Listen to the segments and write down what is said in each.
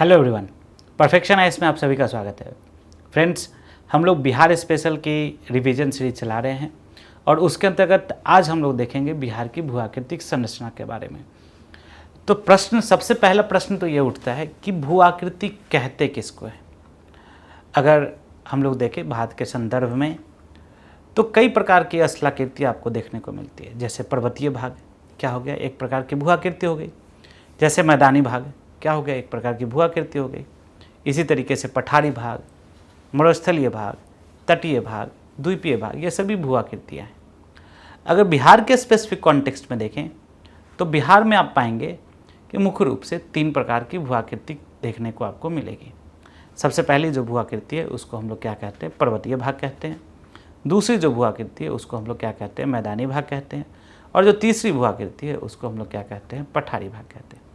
Hello everyone, perfection ice में आप सभी का स्वागत है। फ्रेंड्स, हम लोग बिहार स्पेशल की रिवीजन सीरीज चला रहे हैं और उसके अंतर्गत आज हम लोग देखेंगे बिहार की भू-आकृतिक संरचना के बारे में। तो सबसे पहला प्रश्न तो ये उठता है कि भू-आकृति कहते किसको है। अगर हम लोग देखें भारत के संदर्भ में तो कई प्रकार की स्थलाकृति आपको देखने को मिलती है। जैसे पर्वतीय भाग क्या हो गया, एक प्रकार की भू-आकृति हो गई। जैसे मैदानी भाग क्या हो गया, एक प्रकार की भू-आकृति हो गई। इसी तरीके से पठारी भाग, मरुस्थलीय भाग, तटीय भाग, द्वीपीय भाग, ये सभी भू-आकृतियाँ हैं। अगर बिहार के स्पेसिफिक कॉन्टेक्स्ट में देखें तो बिहार में आप पाएंगे कि मुख्य रूप से 3 प्रकार की भू-आकृति देखने को आपको मिलेगी। सबसे पहली जो भू-आकृति है उसको हम लोग क्या कहते हैं, पर्वतीय भाग कहते हैं। दूसरी जो भू-आकृति है उसको हम लोग क्या कहते हैं, मैदानी भाग कहते हैं। और जो तीसरी भू-आकृति है उसको हम लोग क्या कहते हैं, पठारी भाग कहते हैं।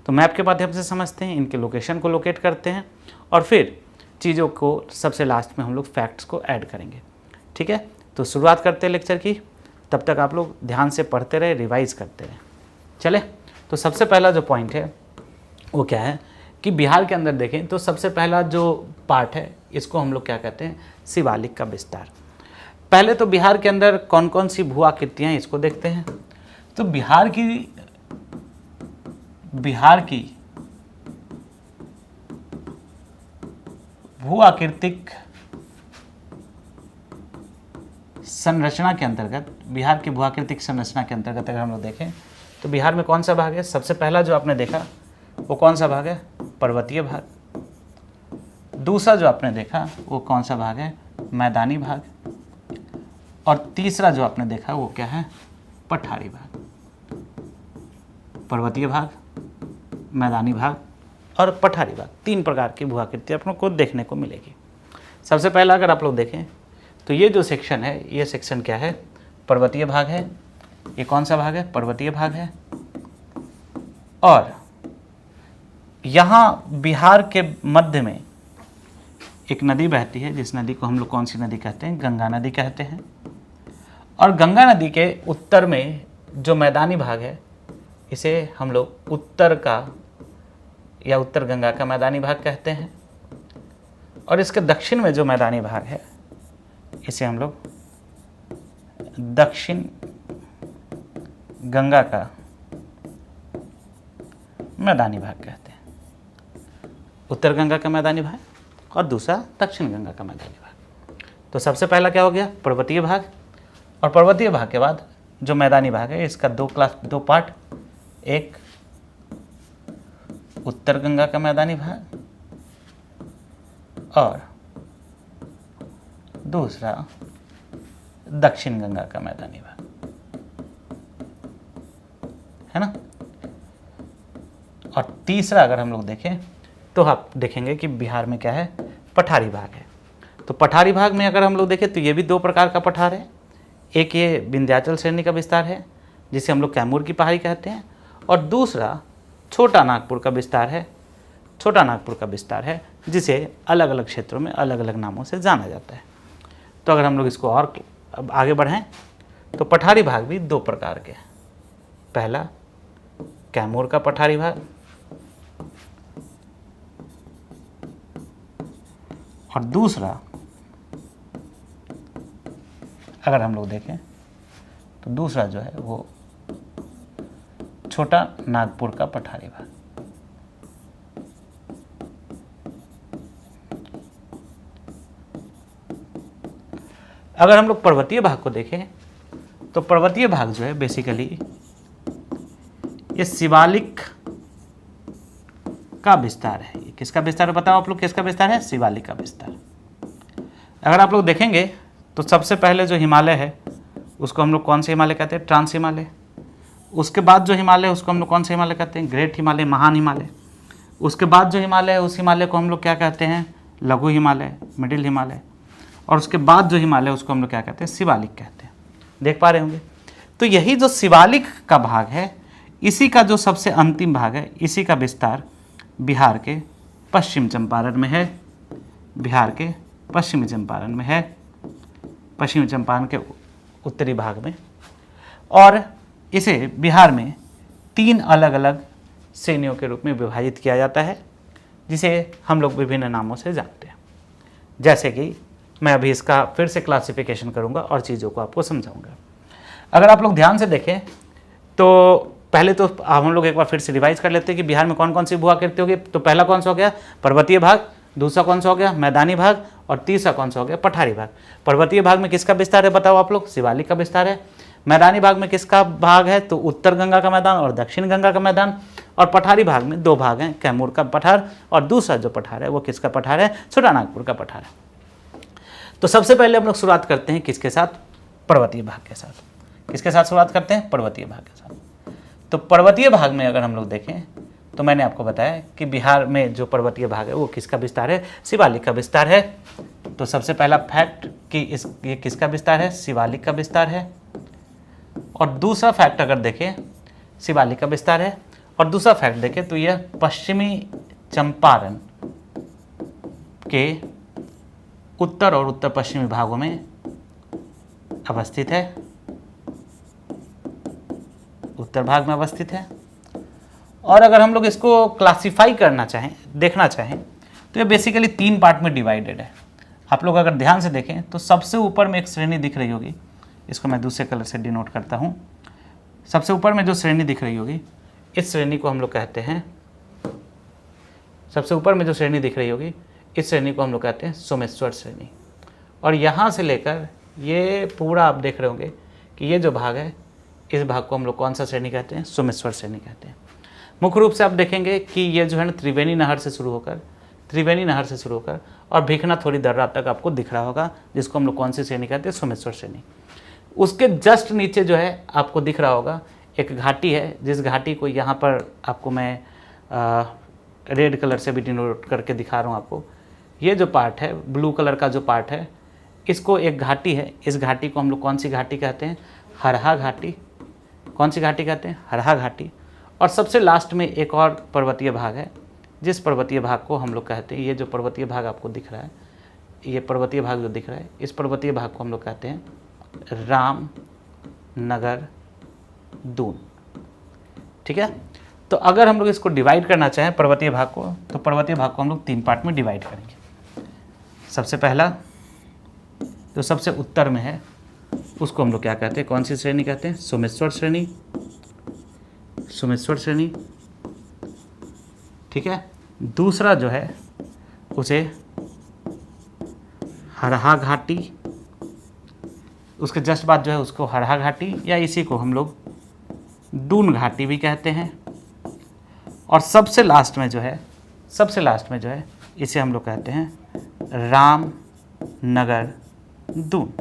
तो मैप के माध्यम से समझते हैं, इनके लोकेशन को लोकेट करते हैं और फिर चीज़ों को सबसे लास्ट में हम लोग फैक्ट्स को ऐड करेंगे। ठीक है, तो शुरुआत करते हैं लेक्चर की। तब तक आप लोग ध्यान से पढ़ते रहे, रिवाइज करते रहे। चले, तो सबसे पहला जो पॉइंट है वो क्या है कि बिहार के अंदर देखें तो सबसे पहला जो पार्ट है इसको हम लोग क्या कहते हैं, शिवालिक का विस्तार। पहले तो बिहार के अंदर कौन कौन सी भू-आकृतियाँ हैं इसको देखते हैं। तो बिहार की भू-आकृतिक संरचना के अंतर्गत, बिहार की भू-आकृतिक संरचना के अंतर्गत अगर हम लोग देखें तो बिहार में कौन सा भाग है, सबसे पहला जो आपने देखा वो कौन सा भाग है, पर्वतीय भाग। दूसरा जो आपने देखा वो कौन सा भाग है, मैदानी भाग। और तीसरा जो आपने देखा वो क्या है, पठारी भाग। पर्वतीय भाग, मैदानी भाग और पठारी भाग, 3 प्रकार की भू-आकृति अपनों को देखने को मिलेगी। सबसे पहला अगर आप लोग देखें तो ये जो सेक्शन है, ये सेक्शन क्या है, पर्वतीय भाग है। ये कौन सा भाग है, पर्वतीय भाग है। और यहाँ बिहार के मध्य में एक नदी बहती है, जिस नदी को हम लोग कौन सी नदी कहते हैं, गंगा नदी कहते हैं। और गंगा नदी के उत्तर में जो मैदानी भाग है इसे हम लोग उत्तर का या उत्तर गंगा का मैदानी भाग कहते हैं। और इसके दक्षिण में जो मैदानी भाग है इसे हम लोग दक्षिण गंगा का मैदानी भाग कहते हैं। उत्तर गंगा का मैदानी भाग और दूसरा दक्षिण गंगा का मैदानी भाग। तो सबसे पहला क्या हो गया, पर्वतीय भाग। और पर्वतीय भाग के बाद जो मैदानी भाग है इसका 2 पार्ट, एक उत्तर गंगा का मैदानी भाग और दूसरा दक्षिण गंगा का मैदानी भाग, है ना। और तीसरा अगर हम लोग देखें तो आप देखेंगे कि बिहार में क्या है, पठारी भाग है। तो पठारी भाग में अगर हम लोग देखें तो ये भी 2 प्रकार का पठार है। एक ये विंध्याचल श्रेणी का विस्तार है जिसे हम लोग कैमूर की पहाड़ी कहते हैं। और दूसरा छोटा नागपुर का विस्तार है, छोटा नागपुर का विस्तार है जिसे अलग अलग क्षेत्रों में अलग अलग नामों से जाना जाता है। तो अगर हम लोग इसको और आगे बढ़ें तो पठारी भाग भी 2 प्रकार के हैं। पहला कैमूर का पठारी भाग और दूसरा अगर हम लोग देखें तो दूसरा जो है वो छोटा नागपुर का पठारी भाग। अगर हम लोग पर्वतीय भाग को देखें तो पर्वतीय भाग जो है बेसिकली ये शिवालिक का विस्तार है। ये किसका विस्तार है, बताओ आप लोग, किसका विस्तार है, शिवालिक का विस्तार। अगर आप लोग देखेंगे तो सबसे पहले जो हिमालय है उसको हम लोग कौन से हिमालय कहते हैं, ट्रांस हिमालय। उसके बाद जो हिमालय है उसको हम लोग कौन से हिमालय कहते हैं, ग्रेट हिमालय, महान हिमालय। उसके बाद जो हिमालय है उस हिमालय को हम लोग क्या कहते हैं, लघु हिमालय, मिडिल हिमालय। और उसके बाद जो हिमालय उसको हम लोग क्या कहते हैं, शिवालिक कहते हैं। देख पा रहे होंगे। तो यही जो शिवालिक का भाग है इसी का जो सबसे अंतिम भाग है, इसी का विस्तार बिहार के पश्चिम चंपारण में है। बिहार के पश्चिमी चंपारण में है, पश्चिमी चंपारण के उत्तरी भाग में। और इसे बिहार में 3 अलग अलग श्रेणियों के रूप में विभाजित किया जाता है। जिसे हम लोग विभिन्न नामों से जानते हैं। जैसे कि मैं अभी इसका फिर से क्लासिफिकेशन करूंगा और चीज़ों को आपको समझाऊंगा। अगर आप लोग ध्यान से देखें तो पहले तो हम लोग एक बार फिर से रिवाइज कर लेते हैं कि बिहार में कौन कौन सी भू आकृति होगी। तो पहला कौन सा हो गया, पर्वतीय भाग, दूसरा कौन सा हो गया, मैदानी भाग, और तीसरा कौन सा हो गया, पठारी भाग। पर्वतीय भाग में किसका विस्तार है बताओ आप लोग, शिवालिक का विस्तार है। मैदानी भाग में किसका भाग है, तो उत्तर गंगा का मैदान और दक्षिण गंगा का मैदान। और पठारी भाग में दो भाग हैं, कैमूर का पठार और दूसरा जो पठार है वो किसका पठार है, छोटानागपुर का पठार है। तो सबसे पहले हम लोग शुरुआत करते हैं किसके साथ, पर्वतीय भाग के साथ। किसके साथ शुरुआत करते हैं, पर्वतीय भाग के साथ। तो पर्वतीय भाग में अगर हम लोग देखें तो मैंने आपको बताया कि बिहार में जो पर्वतीय भाग है वो किसका विस्तार है, शिवालिक का विस्तार है। तो सबसे पहला फैक्ट कि ये किसका विस्तार है, शिवालिक का विस्तार है। और दूसरा फैक्ट अगर देखें, शिवालिक का विस्तार है। और दूसरा फैक्ट देखें तो यह पश्चिमी चंपारण के उत्तर और उत्तर पश्चिमी भागों में अवस्थित है, उत्तर भाग में अवस्थित है। और अगर हम लोग इसको क्लासिफाई करना चाहें, देखना चाहें, तो ये बेसिकली 3 पार्ट में डिवाइडेड है। आप लोग अगर ध्यान से देखें तो सबसे ऊपर में एक श्रेणी दिख रही होगी, इसको मैं दूसरे कलर से डिनोट करता हूँ। सबसे ऊपर में जो श्रेणी दिख रही होगी, इस श्रेणी को हम लोग कहते हैं, सबसे ऊपर में जो श्रेणी दिख रही होगी इस श्रेणी को हम लोग कहते हैं सोमेश्वर श्रेणी। और यहाँ से लेकर ये पूरा आप देख रहे होंगे कि ये जो भाग है, इस भाग को हम लोग कौन सा श्रेणी कहते हैं, सोमेश्वर श्रेणी कहते हैं। मुख्य रूप से आप देखेंगे कि ये जो है ना त्रिवेणी नहर से शुरू होकर और भिखनाथोरी दर्रा तक आपको दिख रहा होगा, जिसको हम लोग कौन सी श्रेणी कहते हैं, सोमेश्वर श्रेणी। उसके जस्ट नीचे जो है आपको दिख रहा होगा एक घाटी है, जिस घाटी को यहाँ पर आपको मैं रेड कलर से भी डिनोट करके दिखा रहा हूँ आपको। ये जो पार्ट है, ब्लू कलर का जो पार्ट है, इसको एक घाटी है। इस घाटी को हम लोग कौन सी घाटी कहते हैं, हरहा घाटी। कौन सी घाटी कहते हैं, हरहा घाटी। और सबसे लास्ट में एक और पर्वतीय भाग है, जिस पर्वतीय भाग को हम लोग कहते हैं, ये जो पर्वतीय भाग आपको दिख रहा है, ये पर्वतीय भाग जो दिख रहा है, इस पर्वतीय भाग को हम लोग कहते हैं रामनगर दून। ठीक है। तो अगर हम लोग इसको डिवाइड करना चाहें पर्वतीय भाग को, तो पर्वतीय भाग को हम लोग 3 पार्ट में डिवाइड करेंगे। सबसे पहला जो सबसे उत्तर में है उसको हम लोग क्या कहते हैं, कौन सी श्रेणी कहते हैं, सोमेश्वर श्रेणी। सोमेश्वर श्रेणी, ठीक है। दूसरा जो है उसे हरहा घाटी, उसके जस्ट बाद जो है उसको हरहा घाटी या इसी को हम लोग दून घाटी भी कहते हैं। और सबसे लास्ट में जो है इसे हम लोग कहते हैं रामनगर दून।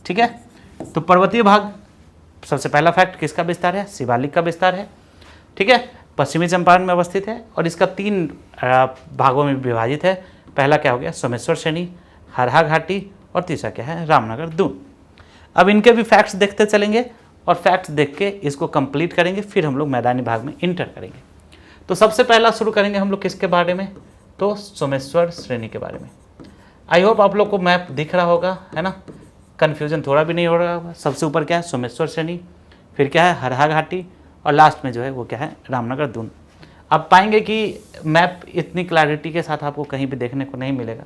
ठीक है। तो पर्वतीय भाग सबसे पहला फैक्ट किसका विस्तार है, शिवालिक का विस्तार है। ठीक है। पश्चिमी चंपारण में अवस्थित है और इसका 3 भागों में विभाजित है। पहला क्या हो गया, सोमेश्वर श्रेणी, हरहा घाटी, और तीसरा क्या है, रामनगर दून। अब इनके भी फैक्ट्स देखते चलेंगे और फैक्ट्स देख के इसको कंप्लीट करेंगे, फिर हम लोग मैदानी भाग में इंटर करेंगे। तो सबसे पहला शुरू करेंगे हम लोग किसके बारे में, तो सोमेश्वर श्रेणी के बारे में। आई होप आप लोग को मैप दिख रहा होगा, है ना, कन्फ्यूजन थोड़ा भी नहीं हो रहा होगा। सबसे ऊपर क्या है, सोमेश्वर श्रेणी, फिर क्या है, हरहा घाटी, और लास्ट में जो है वो क्या है, रामनगर दून। आप पाएंगे कि मैप इतनी क्लैरिटी के साथ आपको कहीं भी देखने को नहीं मिलेगा,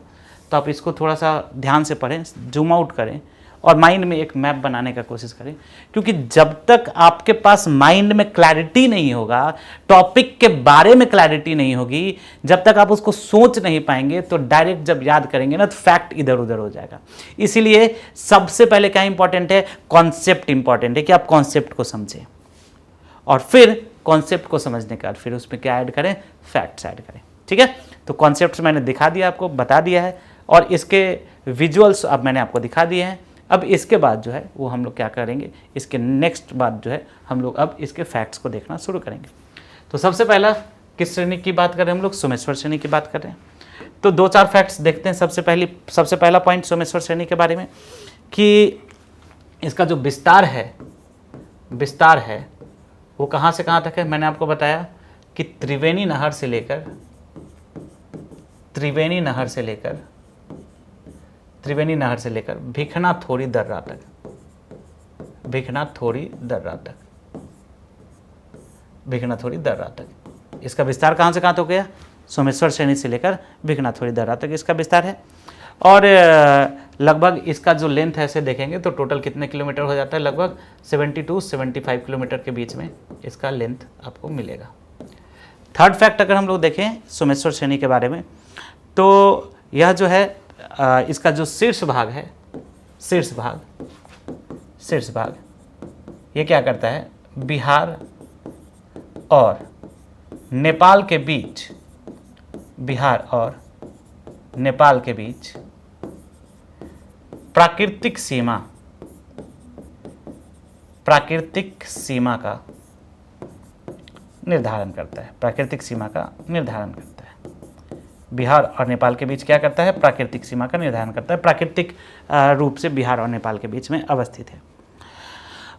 तो आप इसको थोड़ा सा ध्यान से पढ़ें, जूम आउट करें और माइंड में एक मैप बनाने का कोशिश करें। क्योंकि जब तक आपके पास माइंड में क्लैरिटी नहीं होगा, टॉपिक के बारे में क्लैरिटी नहीं होगी, जब तक आप उसको सोच नहीं पाएंगे, तो डायरेक्ट जब याद करेंगे ना तो फैक्ट इधर उधर हो जाएगा। इसीलिए सबसे पहले क्या इंपॉर्टेंट है, कॉन्सेप्ट इंपॉर्टेंट है कि आप कॉन्सेप्ट को समझें, और फिर कॉन्सेप्ट को समझने के बाद फिर उसमें क्या ऐड करें, फैक्ट्स ऐड करें। ठीक है। तो कॉन्सेप्ट्स मैंने दिखा दिया, आपको बता दिया है, और इसके विजुअल्स अब मैंने आपको दिखा दिए हैं। अब इसके बाद जो है वो हम लोग क्या करेंगे, इसके नेक्स्ट बाद जो है हम लोग अब इसके फैक्ट्स को देखना शुरू करेंगे। तो सबसे पहला किस श्रेणी की बात कर रहे हैं हम लोग, सोमेश्वर श्रेणी की बात कर रहे हैं। तो 2-4 फैक्ट्स देखते हैं। सबसे पहला पॉइंट सोमेश्वर श्रेणी के बारे में कि इसका जो विस्तार है वो कहाँ से कहाँ तक है। मैंने आपको बताया कि त्रिवेणी नहर से लेकर भिखनाथोरी दर्रा तक इसका विस्तार कहाँ से कहाँ तक हो गया, सोमेश्वर श्रेणी से लेकर भिखनाथोड़ी दर्रा तक इसका विस्तार है। और लगभग इसका जो लेंथ है, ऐसे देखेंगे तो टोटल कितने किलोमीटर हो जाता है, लगभग 70 to 75 किलोमीटर के बीच में इसका लेंथ आपको मिलेगा। थर्ड फैक्ट अगर हम लोग देखें सोमेश्वर श्रेणी के बारे में, तो यह जो है इसका जो शीर्ष भाग है, शीर्ष भाग ये क्या करता है, बिहार और नेपाल के बीच, बिहार और नेपाल के बीच प्राकृतिक सीमा का निर्धारण करता है, प्राकृतिक सीमा का निर्धारण करता है। बिहार और नेपाल के बीच क्या करता है, प्राकृतिक सीमा का निर्धारण करता है, प्राकृतिक रूप से बिहार और नेपाल के बीच में अवस्थित है।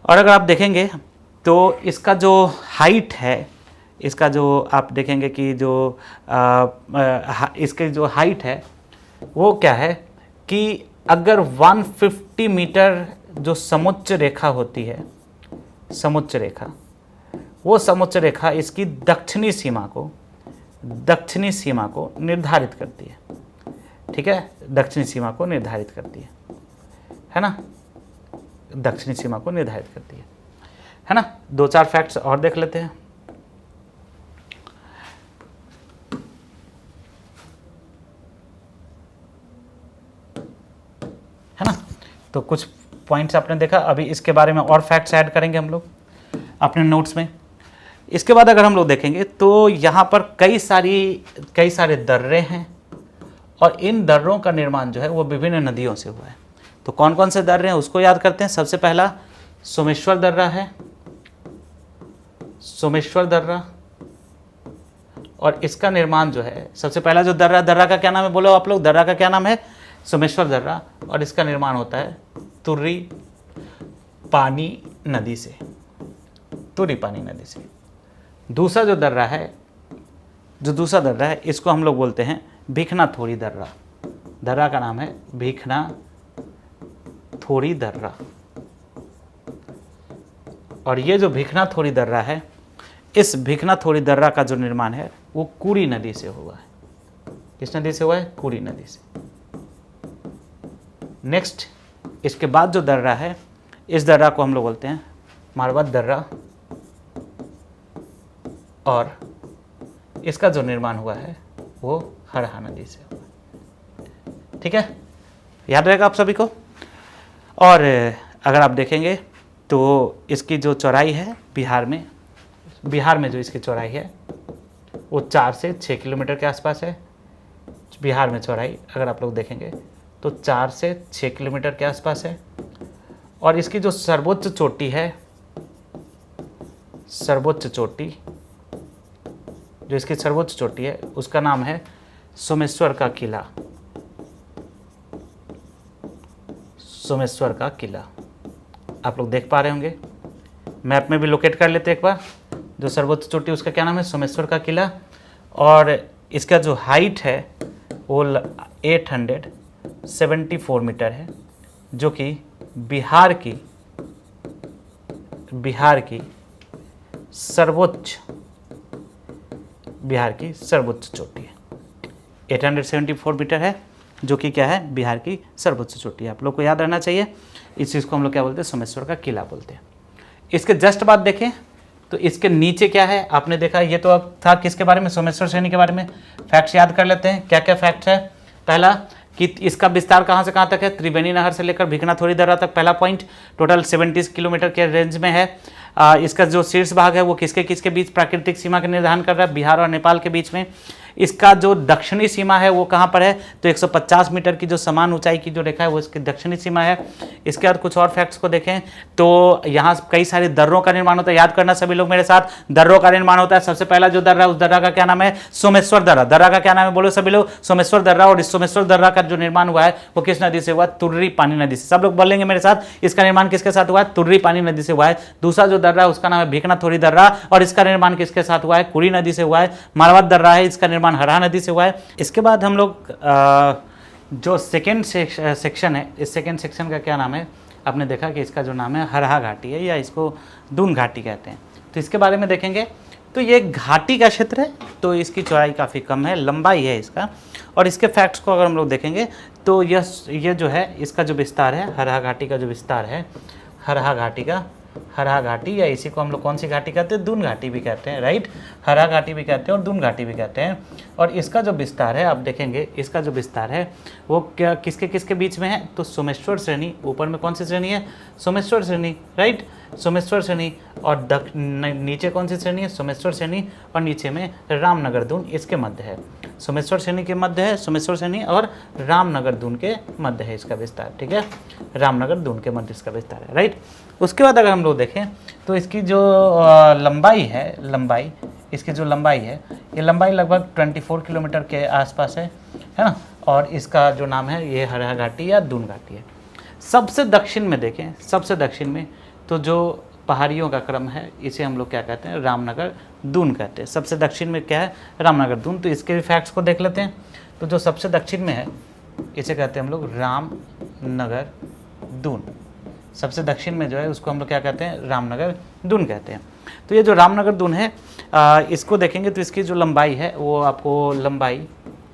और अगर आप देखेंगे तो इसका जो हाइट है, इसका जो आप देखेंगे कि जो इसके जो हाइट है वो क्या है कि अगर 150 मीटर जो समुच्च रेखा होती है, समुच्च रेखा, वो समुच्च रेखा इसकी दक्षिणी सीमा को निर्धारित करती है। ठीक है, दक्षिणी सीमा को निर्धारित करती है ना, दक्षिणी सीमा को निर्धारित करती है ना। 2-4 फैक्ट्स और देख लेते हैं। है ना, तो कुछ पॉइंट्स आपने देखा, अभी इसके बारे में और फैक्ट्स ऐड करेंगे हम लोग अपने नोट्स में। इसके बाद अगर हम लोग देखेंगे तो यहाँ पर कई सारे दर्रे हैं और इन दर्रों का निर्माण जो है वो विभिन्न नदियों से हुआ है। तो कौन कौन से दर्रे हैं उसको याद करते हैं। सबसे पहला सोमेश्वर दर्रा है, सोमेश्वर दर्रा, और इसका निर्माण जो है सबसे पहला जो दर्रा का क्या नाम है, बोलो आप लोग, दर्रा का क्या नाम है, सोमेश्वर दर्रा, और इसका निर्माण होता है तुर्री पानी नदी से, तुर्री पानी नदी से। दूसरा जो दर्रा है, इसको हम लोग बोलते हैं भिखनाथोड़ी दर्रा। दर्रा का नाम है भिखनाथोड़ी दर्रा। और ये जो भिखनाथोड़ी दर्रा है, इस भिखनाथोड़ी दर्रा का जो निर्माण है वो कुरी नदी से हुआ है। किस नदी से हुआ है, कुरी नदी से। नेक्स्ट, इसके बाद जो दर्रा है, इस दर्रा को हम लोग बोलते हैं मारवाड़ दर्रा, और इसका जो निर्माण हुआ है वो हरहा नदी से हुआ। ठीक है, याद रहेगा आप सभी को। और अगर आप देखेंगे तो इसकी जो चौड़ाई है बिहार में जो इसकी चौड़ाई है वो 4 से 6 किलोमीटर के आसपास है। बिहार में चौड़ाई अगर आप लोग देखेंगे तो 4 से 6 किलोमीटर के आसपास है। और इसकी जो सर्वोच्च चोटी है, सर्वोच्च चोटी, जो इसकी सर्वोच्च चोटी है उसका नाम है सोमेश्वर का किला। सोमेश्वर का किला आप लोग देख पा रहे होंगे, मैप में भी लोकेट कर लेते एक बार। जो सर्वोच्च चोटी उसका क्या नाम है, सोमेश्वर का किला। और इसका जो हाइट है वो 874 मीटर है, जो कि बिहार की सर्वोच्च चोटी है। 874 मीटर है, जो कि क्या है, बिहार की सर्वोच्च चोटी है। आप लोग को याद रहना चाहिए, इस चीज़ को हम लोग क्या बोलते हैं, सोमेश्वर का किला बोलते हैं। इसके जस्ट बाद देखें तो इसके नीचे क्या है, आपने देखा, ये तो अब था किसके बारे में, सोमेश्वर श्रेणी के बारे में। फैक्ट्स याद कर लेते हैं, क्या क्या फैक्ट्स है। पहला कि इसका विस्तार कहाँ से कहाँ तक है, त्रिवेणी नहर से लेकर भिखनाथोड़ी दर्रा तक, पहला पॉइंट। टोटल 70 किलोमीटर के रेंज में है। इसका जो शीर्ष भाग है वो किसके बीच प्राकृतिक सीमा का निर्धारण कर रहा है, बिहार और नेपाल के बीच में। इसका जो दक्षिणी सीमा है वो कहाँ पर है, तो 150 मीटर की जो समान ऊंचाई की जो रेखा है वो इसकी दक्षिणी सीमा है। इसके बाद कुछ और फैक्ट्स को देखें तो यहाँ कई सारे दर्रों का निर्माण होता है। याद करना सभी लोग मेरे साथ, दर्रों का निर्माण होता है। सबसे पहला जो दर्रा, उस दर्रा का क्या नाम है, सोमेश्वर दर्रा। दर्रा का क्या नाम है, बोलो सभी लोग, सोमेश्वर दर्रा। और इस सोमेश्वर दर्रा का जो निर्माण हुआ है वो किस नदी से हुआ, तुर्री पानी नदी से। सब लोग बोलेंगे मेरे साथ, इसका निर्माण किसके साथ हुआ है, तुर्री पानी नदी से हुआ है। दूसरा जो दर्रा है उसका नाम है भिखनाथोड़ी दर्रा, और इसका निर्माण किसके साथ हुआ है, कुरी नदी से हुआ है। मारवाड़ दर्रा है, इसका निर्माण हरहा नदी से हुआ है। इसके बाद हम लोग जो सेकेंड सेक्शन है, इस सेकेंड सेक्शन का क्या नाम है, आपने देखा कि इसका जो नाम है हरहा घाटी है, या इसको दून घाटी कहते हैं। तो इसके बारे में देखेंगे तो ये घाटी का क्षेत्र है, तो इसकी चौड़ाई काफ़ी कम है, लंबाई है इसका। और इसके फैक्ट्स को अगर हम लोग देखेंगे तो ये जो है इसका जो विस्तार है, हरहा घाटी का जो विस्तार है, हरहा घाटी या इसी को हम लोग कौन सी घाटी कहते हैं, दून घाटी भी कहते हैं, राइट। हरहा घाटी भी कहते हैं और दून घाटी भी कहते हैं। और इसका जो विस्तार है आप देखेंगे, इसका जो विस्तार है वो क्या किसके किसके बीच में है, तो सोमेश्वर श्रेणी, ऊपर में कौन सी श्रेणी है, सोमेश्वर श्रेणी, राइट, सोमेश्वर श्रेणी। और नीचे कौन सी श्रेणी है, सोमेश्वर श्रेणी, और नीचे में रामनगर दून इसके मध्य है, सोमेश्वर श्रेणी के मध्य है, सोमेश्वर श्रेणी और रामनगर दून के मध्य है इसका विस्तार, ठीक है, रामनगर दून के मध्य इसका विस्तार है, राइट। उसके बाद अगर हम लोग देखें तो इसकी जो लंबाई इसकी जो लंबाई है, ये लंबाई लगभग 24 किलोमीटर के आसपास है ना। और इसका जो नाम है ये हरहा घाटी या दून घाटी है। सबसे दक्षिण में देखें, सबसे दक्षिण में तो जो पहाड़ियों का क्रम है इसे हम लोग क्या कहते हैं, रामनगर दून कहते हैं। सबसे दक्षिण में क्या है, रामनगर दून। तो इसके भी फैक्ट्स को देख लेते हैं। तो जो सबसे दक्षिण में है इसे कहते हैं हम लोग रामनगर दून। सबसे दक्षिण में जो है उसको हम लोग क्या कहते हैं, रामनगर दून कहते हैं। तो ये जो रामनगर दून है इसको देखेंगे तो इसकी जो लंबाई है वो आपको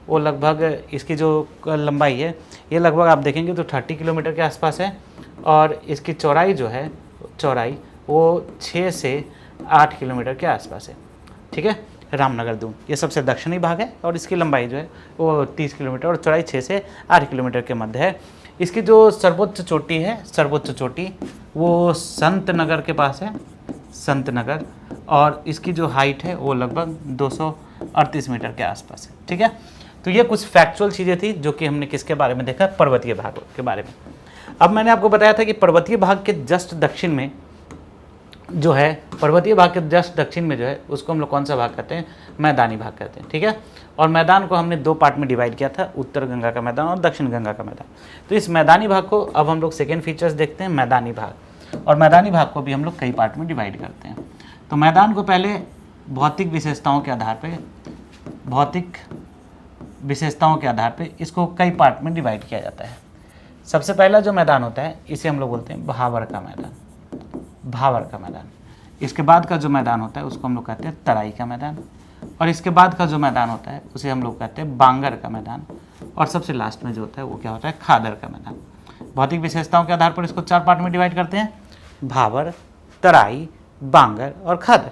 वो लगभग इसकी जो लंबाई है ये लगभग आप देखेंगे तो 30 किलोमीटर के आसपास है। और इसकी चौड़ाई जो है, चौड़ाई वो 6 से 8 किलोमीटर के आसपास है, ठीक है, रामनगर दून। ये सबसे दक्षिणी भाग है और इसकी लंबाई जो है वो 30 किलोमीटर और चौड़ाई 6 से 8 किलोमीटर के मध्य है। इसकी जो सर्वोच्च चोटी है, सर्वोच्च चोटी वो संत नगर के पास है, संत नगर। और इसकी जो हाइट है वो लगभग 238 मीटर के आसपास है, ठीक है। तो ये कुछ फैक्चुअल चीज़ें थी जो कि हमने किसके बारे में देखा, पर्वतीय भाग के बारे में। अब मैंने आपको बताया था कि पर्वतीय भाग के जस्ट दक्षिण में जो है, पर्वतीय भाग के जस्ट दक्षिण में जो है उसको हम लोग कौन सा भाग कहते हैं, मैदानी भाग कहते हैं, ठीक है। और मैदान को हमने 2 पार्ट में डिवाइड किया था, उत्तर गंगा का मैदान और दक्षिण गंगा का मैदान। तो इस मैदानी भाग को अब हम लोग सेकेंड फीचर्स देखते हैं, मैदानी भाग। और मैदानी भाग को भी हम लोग कई पार्ट में डिवाइड करते हैं। तो मैदान को पहले भौतिक विशेषताओं के आधार पे इसको कई पार्ट में डिवाइड किया जाता है। सबसे पहला जो मैदान होता है इसे हम लोग बोलते हैं भावर का मैदान, भावर का मैदान। इसके बाद का जो मैदान होता है उसको हम लोग कहते हैं तराई का मैदान। और इसके बाद का जो मैदान होता है उसे हम लोग कहते हैं बांगर का मैदान। और सबसे लास्ट में जो होता है वो क्या होता है, खादर का मैदान। भौतिक विशेषताओं के आधार पर इसको 4 पार्ट में डिवाइड करते हैं, भावर, तराई, बांगर और खादर।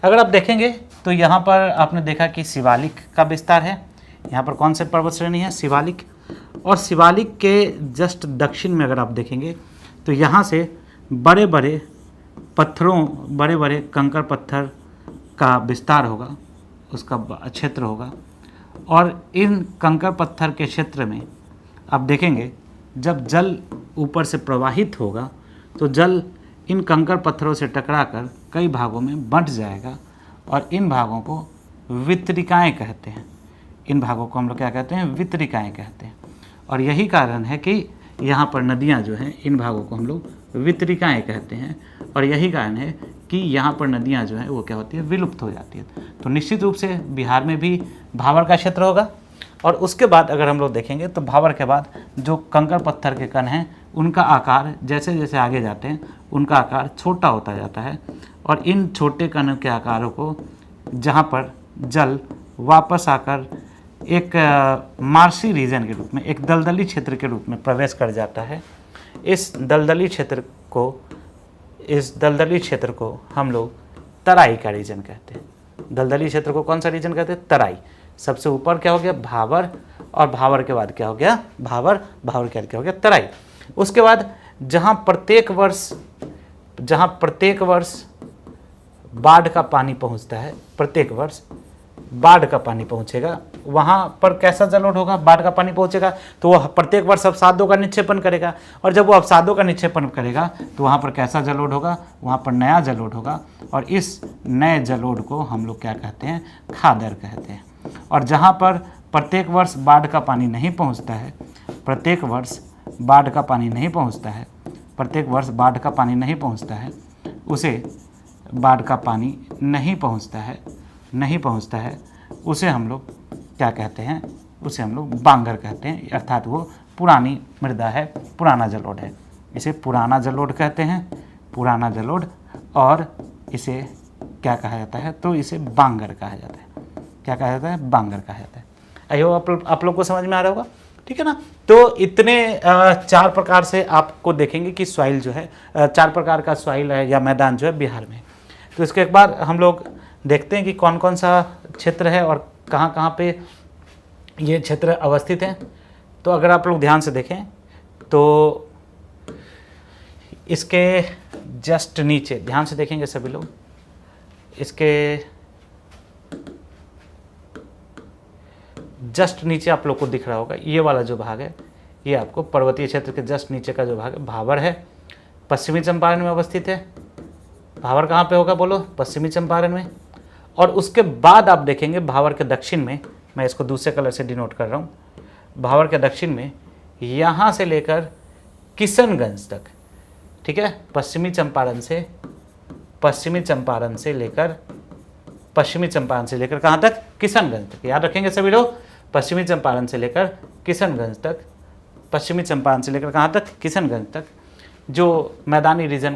अगर आप देखेंगे तो यहाँ पर आपने देखा कि शिवालिक का विस्तार है। यहाँ पर कौन से पर्वत श्रेणी है, शिवालिक। और शिवालिक के जस्ट दक्षिण में अगर आप देखेंगे तो यहाँ से बड़े बड़े कंकर पत्थर का विस्तार होगा, उसका क्षेत्र होगा। और इन कंकर पत्थर के क्षेत्र में आप देखेंगे जब जल ऊपर से प्रवाहित होगा तो जल इन कंकर पत्थरों से टकराकर कई भागों में बंट जाएगा। और इन भागों को वितरिकाएँ कहते हैं। इन भागों को हम लोग क्या कहते हैं, वितरिकाएँ कहते हैं। और यही कारण है कि यहाँ पर नदियाँ जो हैं इन भागों को हम लोग वितरिकाएँ कहते हैं। और यही कारण है कि यहाँ पर नदियाँ जो हैं वो क्या होती है, विलुप्त हो जाती है। तो निश्चित रूप से बिहार में भी भावर का क्षेत्र होगा। और उसके बाद अगर हम लोग देखेंगे तो भावर के बाद जो कंकर पत्थर के कण हैं उनका आकार जैसे जैसे आगे जाते हैं उनका आकार छोटा होता जाता है। और इन छोटे कणों के आकारों को जहाँ पर जल वापस आकर एक मार्शी रीजन के रूप में, एक दलदली क्षेत्र के रूप में प्रवेश कर जाता है। इस दलदली क्षेत्र को हम लोग तराई का रीजन कहते हैं। दलदली क्षेत्र को कौन सा रीजन कहते हैं, तराई। सबसे ऊपर क्या हो गया, भावर। और भावर के बाद क्या हो गया, भावर के बाद क्या हो गया, तराई। उसके बाद जहाँ प्रत्येक वर्ष बाढ़ का पानी पहुँचता है, प्रत्येक वर्ष बाढ़ का पानी पहुँचेगा, वहाँ पर कैसा जलोढ़ होगा, बाढ़ का पानी पहुँचेगा तो वह प्रत्येक वर्ष अवसादों का निक्षेपण करेगा। और जब वो अवसादों का निक्षेपण करेगा तो वहाँ पर कैसा जलोढ़ होगा, वहाँ पर नया जलोढ़ होगा। और इस नए जलोढ़ को हम लोग क्या कहते हैं, खादर कहते हैं। और जहाँ पर प्रत्येक वर्ष बाढ़ का पानी नहीं पहुँचता है, प्रत्येक वर्ष बाढ़ का पानी नहीं पहुँचता है, उसे बाढ़ का पानी नहीं पहुँचता है, उसे हम लोग क्या कहते हैं, उसे हम लोग बांगर कहते हैं। अर्थात वो पुरानी मृदा है, पुराना जलोढ़ है, इसे पुराना जलोढ़ कहते हैं, पुराना जलोढ़। और इसे क्या कहा जाता है? तो इसे बांगर कहा जाता है। क्या कहा जाता है? बांगर कहा जाता है। आई होप आप लोग को समझ में आ रहा होगा, ठीक है ना। तो इतने 4 प्रकार से आपको देखेंगे कि सॉइल जो है 4 प्रकार का सॉइल है या मैदान जो है बिहार में। तो इसके एक बार हम लोग देखते हैं कि कौन कौन सा क्षेत्र है और कहाँ कहाँ पे ये क्षेत्र अवस्थित हैं। तो अगर आप लोग ध्यान से देखें तो इसके जस्ट नीचे, ध्यान से देखेंगे सभी लोग, इसके जस्ट नीचे आप लोग को दिख रहा होगा ये वाला जो भाग है, ये आपको पर्वतीय क्षेत्र के जस्ट नीचे का जो भाग है भावर है, पश्चिमी चंपारण में अवस्थित है। भावर कहाँ पे होगा बोलो? पश्चिमी चंपारण में। और उसके बाद आप देखेंगे भावर के दक्षिण में, मैं इसको दूसरे कलर से डिनोट कर रहा हूँ, भावर के दक्षिण में यहाँ से लेकर किशनगंज तक, ठीक है, पश्चिमी चंपारण से लेकर कहाँ तक? किशनगंज तक। याद रखेंगे सभी लोग, पश्चिमी चंपारण से लेकर किशनगंज तक, पश्चिमी चंपारण से लेकर कहाँ तक? किशनगंज तक। जो मैदानी रीजन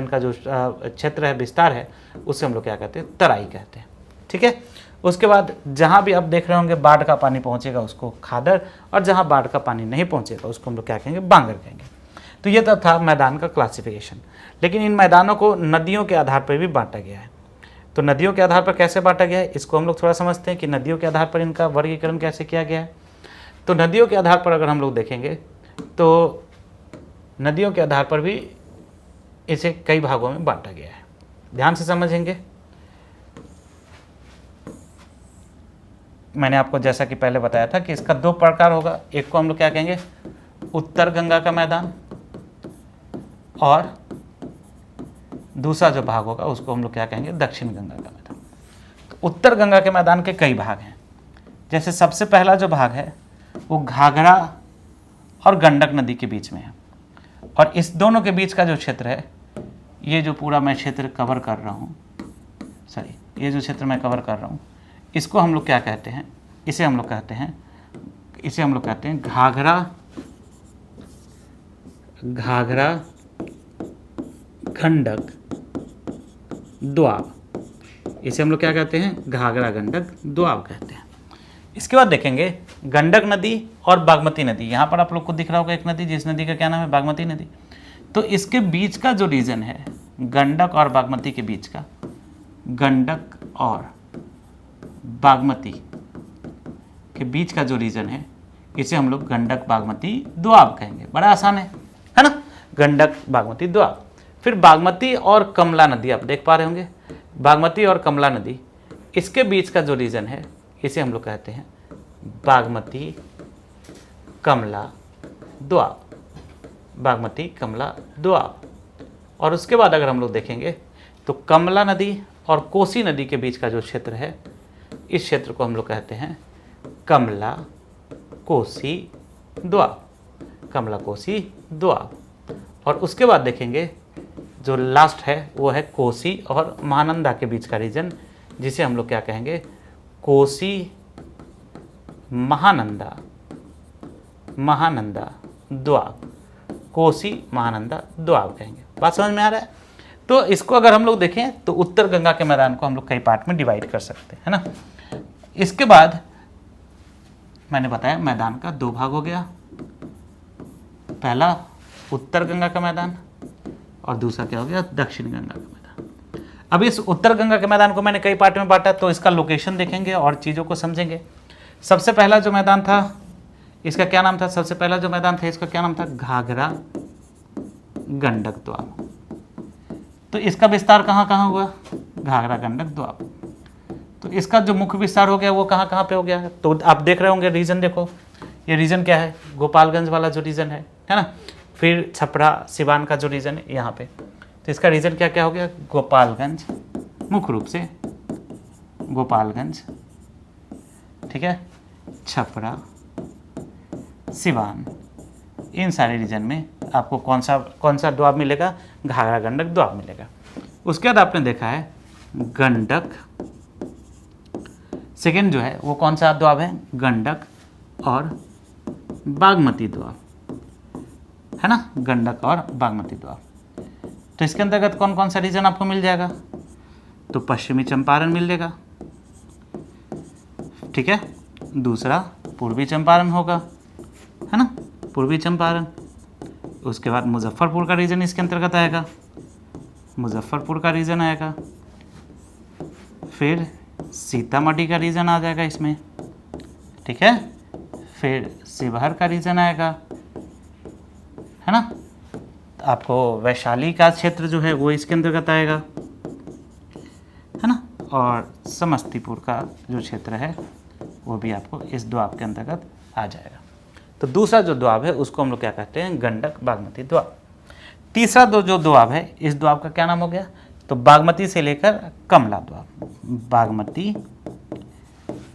का जो क्षेत्र है, विस्तार है, उसे हम लोग क्या कहते हैं? तराई कहते हैं, ठीक है। उसके बाद जहाँ भी आप देख रहे होंगे बाढ़ का पानी पहुँचेगा उसको खादर, और जहाँ बाढ़ का पानी नहीं पहुँचेगा उसको हम लोग क्या कहेंगे? बांगर कहेंगे। तो ये तो था मैदान का क्लासिफिकेशन। लेकिन इन मैदानों को नदियों के आधार पर भी बांटा गया है। तो नदियों के आधार पर कैसे बांटा गया है, इसको हम लोग थोड़ा समझते हैं कि नदियों के आधार पर इनका वर्गीकरण कैसे किया गया है। तो नदियों के आधार पर अगर हम लोग देखेंगे तो नदियों के आधार पर भी इसे कई भागों में बांटा गया है। ध्यान से समझेंगे। मैंने आपको जैसा कि पहले बताया था कि इसका 2 प्रकार होगा। एक को हम लोग क्या कहेंगे? उत्तर गंगा का मैदान, और दूसरा जो भाग होगा उसको हम लोग क्या कहेंगे? दक्षिण गंगा का मैदान। तो उत्तर गंगा के मैदान के कई भाग हैं। जैसे सबसे पहला जो भाग है वो घाघरा और गंडक नदी के बीच में है, और इस दोनों के बीच का जो क्षेत्र है, ये जो पूरा मैं क्षेत्र कवर कर रहा हूँ, ये जो क्षेत्र मैं कवर कर रहा हूँ, इसको हम लोग क्या कहते हैं? इसे हम लोग कहते हैं घाघरा गंडक दोआब। इसे हम लोग क्या कहते हैं? घाघरा गंडक दोआब कहते हैं। इसके बाद देखेंगे गंडक नदी और बागमती नदी। यहाँ पर आप लोग को दिख रहा होगा एक नदी, जिस नदी का क्या नाम है? बागमती नदी। तो इसके बीच का जो रीजन है, गंडक और बागमती के बीच का, गंडक और बागमती के बीच का जो रीजन है, इसे हम लोग गंडक बागमती दोआब कहेंगे। बड़ा आसान है ना? गंडक बागमती दोआब। फिर बागमती और कमला नदी आप देख पा रहे होंगे, बागमती और कमला नदी, इसके बीच का जो रीजन है, इसे हम लोग कहते हैं बागमती कमला दोआब। बागमती कमला दोआब। और उसके बाद अगर हम लोग देखेंगे तो कमला नदी और कोसी नदी के बीच का जो क्षेत्र है, इस क्षेत्र को हम लोग कहते हैं कमला कोसी दोआब। कमला कोसी दोआब। और उसके बाद देखेंगे जो लास्ट है वो है कोसी और महानंदा के बीच का रीजन, जिसे हम लोग क्या कहेंगे? कोसी महानंदा दोआब। कोसी महानंदा दोआब कहेंगे। बात समझ में आ रहा है? तो इसको अगर हम लोग देखें तो उत्तर गंगा के मैदान को हम लोग कई पार्ट में डिवाइड कर सकते हैं, है ना। इसके बाद मैंने बताया मैदान का 2 भाग हो गया, पहला उत्तर गंगा का मैदान और दूसरा क्या हो गया? दक्षिण गंगा का मैदान। अब इस उत्तर गंगा के मैदान को मैंने कई पार्ट में बांटा, तो इसका लोकेशन देखेंगे और चीज़ों को समझेंगे। सबसे पहला जो मैदान था इसका क्या नाम था? सबसे पहला जो मैदान था इसका क्या नाम था? घाघरा गंडक दोआब। तो इसका विस्तार कहाँ कहाँ हुआ? घाघरा गंडक दोआब। तो इसका जो मुख्य विस्तार हो गया वो कहाँ कहाँ पे हो गया? तो आप देख रहे होंगे रीजन, देखो ये रीजन क्या है? गोपालगंज वाला जो रीजन है ना। फिर छपरा सिवान का जो रीजन है यहाँ पे, तो इसका रीजन क्या क्या हो गया? गोपालगंज, मुख्य रूप से गोपालगंज, ठीक है, छपरा, सिवान, इन सारे रीजन में आपको कौन सा दोआब मिलेगा? घाघरा गंडक दोआब मिलेगा। उसके बाद आपने देखा है गंडक, सेकेंड जो है वो कौन सा दोआब है? गंडक और बागमती दोआब, है ना। गंडक और बागमती दोआब। तो इसके अंतर्गत कौन कौन सा रीजन आपको मिल जाएगा? तो पश्चिमी चंपारण मिलेगा, ठीक है। दूसरा पूर्वी चंपारण होगा, है ना, पूर्वी चंपारण। उसके बाद मुजफ्फरपुर का रीजन इसके अंतर्गत आएगा, मुजफ्फरपुर का रीजन आएगा। फिर सीतामढ़ी का रीजन आ जाएगा इसमें, ठीक है। फिर शिवहर का रीजन आएगा, है ना। तो आपको वैशाली का क्षेत्र जो है वो इसके अंतर्गत आएगा, है ना। और समस्तीपुर का जो क्षेत्र है वो भी आपको इस द्वाब के अंतर्गत आ जाएगा। तो दूसरा जो द्वाब है उसको हम लोग क्या कहते हैं, गंडक बागमती द्वाब। तीसरा जो द्वाब है, इस द्वाब का क्या नाम हो गया, तो बागमती से लेकर कमला द्वाब, बागमती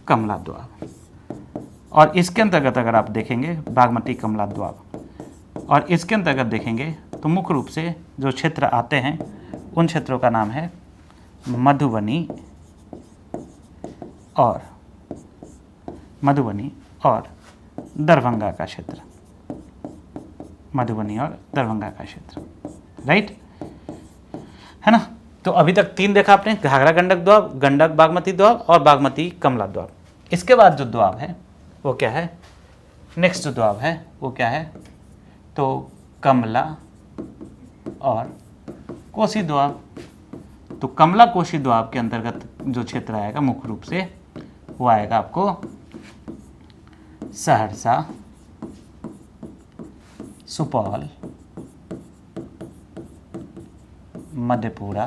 कमला द्वाब। और इसके अंतर्गत अगर आप देखेंगे बागमती कमला द्वाब, और इसके अंतर्गत देखेंगे तो मुख्य रूप से जो क्षेत्र आते हैं उन क्षेत्रों का नाम है मधुबनी और दरभंगा का क्षेत्र, मधुबनी और दरभंगा का क्षेत्र, राइट, है ना। तो अभी तक 3 देखा आपने, घाघरा गंडक द्वाब, गंडक बागमती द्वाब और बागमती कमला द्वाब। इसके बाद जो द्वाब है वो क्या है, नेक्स्ट जो द्वाब है वो क्या है, तो कमला और कोसी द्वाब। तो कमला कोसी द्वाब के अंतर्गत जो क्षेत्र आएगा मुख्य रूप से वो आएगा आपको सहरसा, सुपौल, मधेपुरा,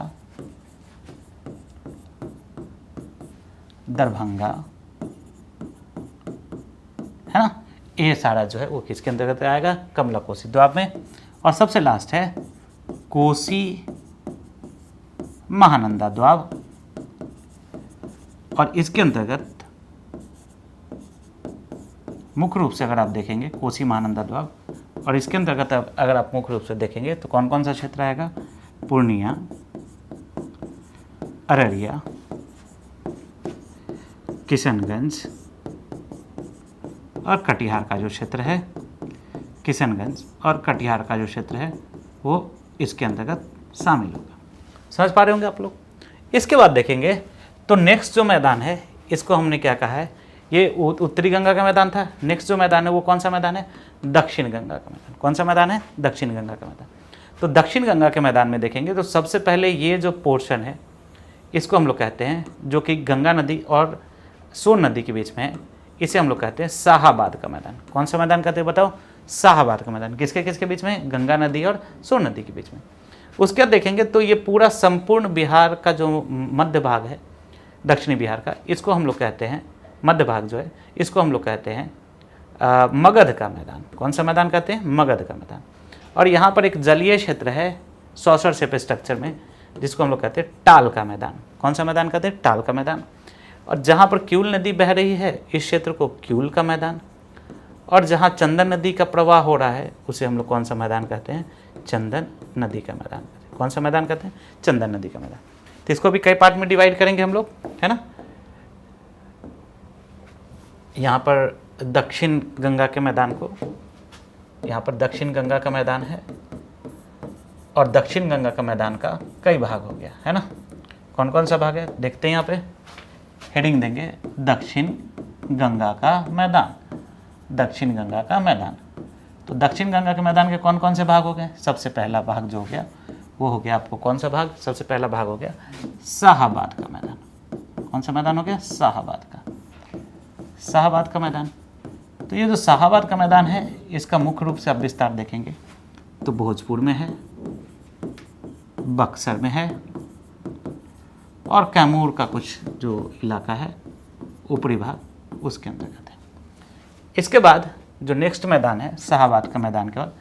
दरभंगा, है ना। ये सारा जो है वो किसके अंतर्गत आएगा, कमला कोसी द्वाब में। और सबसे लास्ट है कोसी महानंदा द्वाब, और इसके अंतर्गत मुख्य रूप से अगर आप देखेंगे कोसी महानंदा द्वाब, और इसके अंतर्गत अगर आप मुख्य रूप से देखेंगे तो कौन कौन सा क्षेत्र आएगा, पूर्णिया, अररिया, किशनगंज और कटिहार का जो क्षेत्र है, किशनगंज और कटिहार का जो क्षेत्र है वो इसके अंतर्गत शामिल होगा। समझ पा रहे होंगे आप लोग। इसके बाद देखेंगे तो नेक्स्ट जो मैदान है इसको हमने क्या कहा है, ये उत्तरी गंगा का मैदान था। नेक्स्ट जो मैदान है वो कौन सा मैदान है, दक्षिण गंगा का मैदान। कौन सा मैदान है, दक्षिण गंगा का मैदान। तो दक्षिण गंगा के मैदान में देखेंगे तो सबसे पहले ये जो पोर्शन है इसको हम लोग कहते हैं, जो कि गंगा नदी और सोन नदी के बीच में है, इसे हम लोग कहते हैं शाहाबाद का मैदान। कौन सा मैदान कहते हैं बताओ, शाहाबाद का मैदान। किसके किसके बीच में, गंगा नदी और सोन नदी के बीच में। उसके बाद देखेंगे तो ये पूरा संपूर्ण बिहार का जो मध्य भाग है, दक्षिणी बिहार का, इसको हम लोग कहते हैं, मध्य भाग जो है इसको हम लोग कहते हैं मगध का मैदान। कौन सा मैदान कहते हैं, मगध का मैदान। और यहाँ पर एक जलीय क्षेत्र है सॉसर शेप स्ट्रक्चर में, जिसको हम लोग कहते हैं टाल का मैदान। कौन सा मैदान कहते हैं, टाल का मैदान। और जहाँ पर क्यूल नदी बह रही है इस क्षेत्र को क्यूल का मैदान। और जहाँ चंदन नदी का प्रवाह हो रहा है उसे हम लोग कौन सा मैदान कहते हैं, चंदन नदी का मैदान। कौन सा मैदान कहते हैं, चंदन नदी का मैदान। तो इसको भी कई पार्ट में डिवाइड करेंगे हम लोग, है ना। यहाँ पर दक्षिण गंगा के मैदान को, यहाँ पर दक्षिण गंगा का मैदान है और दक्षिण गंगा का मैदान का कई भाग हो गया, है ना। कौन कौन सा भाग है देखते हैं, यहाँ पे हेडिंग देंगे दक्षिण गंगा का मैदान, दक्षिण गंगा का मैदान। तो दक्षिण गंगा के मैदान के कौन कौन से भाग हो गए, सबसे पहला भाग जो हो गया वो हो गया आपको कौन सा भाग, सबसे पहला भाग हो गया शाहाबाद का मैदान। कौन सा मैदान हो गया, शाहाबाद का, शाहाबाद का मैदान। तो ये जो शाहाबाद का मैदान है इसका मुख्य रूप से आप विस्तार देखेंगे तो भोजपुर में है, बक्सर में है और कैमूर का कुछ जो इलाका है ऊपरी भाग उसके अंतर्गत है। इसके बाद जो नेक्स्ट मैदान है शाहाबाद का मैदान के बाद,